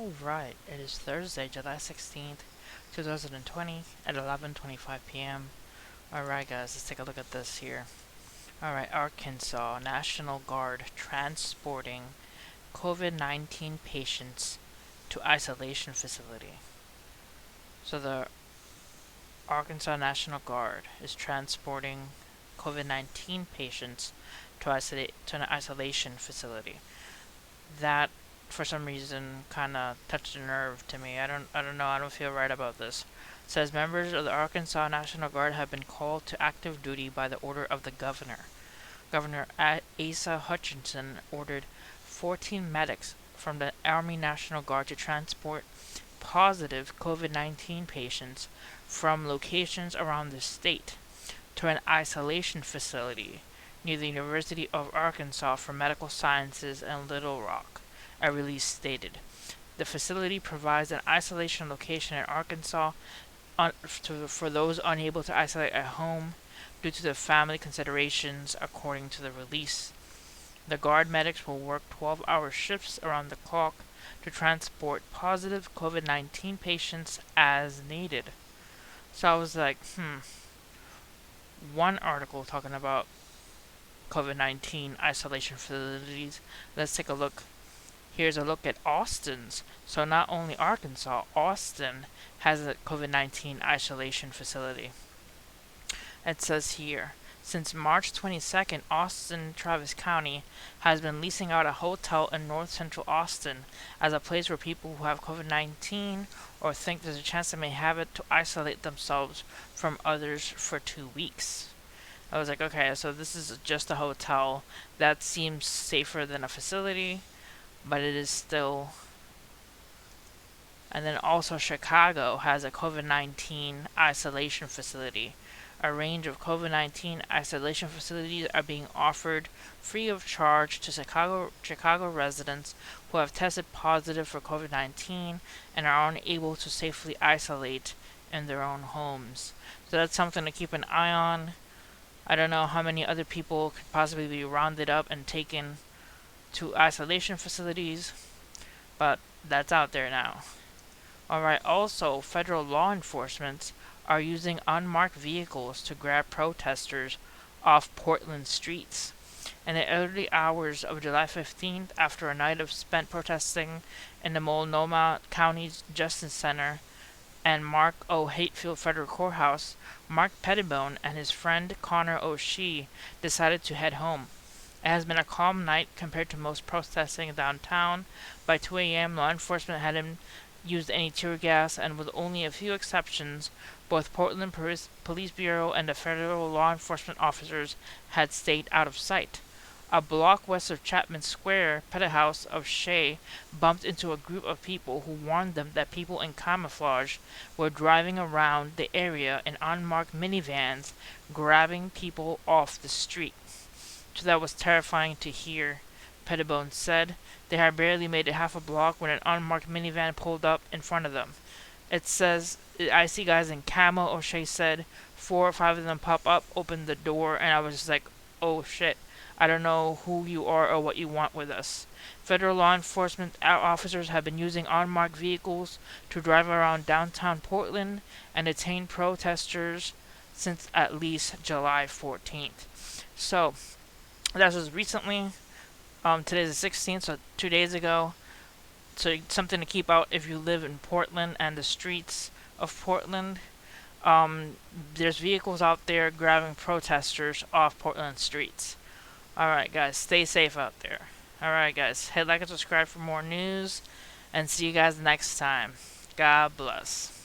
Alright, it is Thursday, July 16th, 2020 at 11:25 p.m. Alright guys, let's take a look at this here. Alright, Arkansas National Guard transporting COVID-19 patients to isolation facility. So the Arkansas National Guard is transporting COVID-19 patients to an isolation facility. That for some reason kind of touched a nerve to me. I don't know. I don't feel right about this. It says members of the Arkansas National Guard have been called to active duty by the order of the governor. Governor Asa Hutchinson ordered 14 medics from the Army National Guard to transport positive COVID-19 patients from locations around the state to an isolation facility near the University of Arkansas for Medical Sciences in Little Rock, a release stated. The facility provides an isolation location in Arkansas for those unable to isolate at home due to the family considerations, according to the release. The Guard medics will work 12-hour shifts around the clock to transport positive COVID-19 patients as needed. So I was like, one article talking about COVID-19 isolation facilities. Let's take a look. Here's a look at Austin's. So not only Arkansas, Austin has a COVID-19 isolation facility. It says here, since March 22nd, Austin Travis County has been leasing out a hotel in north central Austin as a place where people who have COVID-19 or think there's a chance they may have it to isolate themselves from others for 2 weeks. I was like, okay, so this is just a hotel. That seems safer than a facility, but it is still. And then also Chicago has a COVID-19 isolation facility. A range of COVID-19 isolation facilities are being offered free of charge to Chicago residents who have tested positive for COVID-19 and are unable to safely isolate in their own homes. So that's something to keep an eye on. I don't know how many other people could possibly be rounded up and taken to isolation facilities, but that's out there now. Alright, also, federal law enforcement are using unmarked vehicles to grab protesters off Portland streets. In the early hours of July 15th, after a night of spent protesting in the Multnomah County Justice Center and Mark O. Hatfield Federal Courthouse, Mark Pettibone and his friend Connor O'Shea decided to head home. It has been a calm night compared to most protesting downtown. By 2 a.m., law enforcement hadn't used any tear gas, and with only a few exceptions, both Portland Police Bureau and the federal law enforcement officers had stayed out of sight. A block west of Chapman Square, Pettibone of Shea bumped into a group of people who warned them that people in camouflage were driving around the area in unmarked minivans, grabbing people off the street. So that was terrifying to hear, Pettibone said. They had barely made it half a block when an unmarked minivan pulled up in front of them. It says, I see guys in camo, O'Shea said. 4 or 5 of them pop up, opened the door, and I was just like, oh shit. I don't know who you are or what you want with us. Federal law enforcement officers have been using unmarked vehicles to drive around downtown Portland and detain protesters since at least July 14th. So, that was recently. Today's the 16th, so 2 days ago. So something to keep out if you live in Portland and the streets of Portland. There's vehicles out there grabbing protesters off Portland streets. Alright guys, stay safe out there. Alright guys, hit like and subscribe for more news, and see you guys next time. God bless.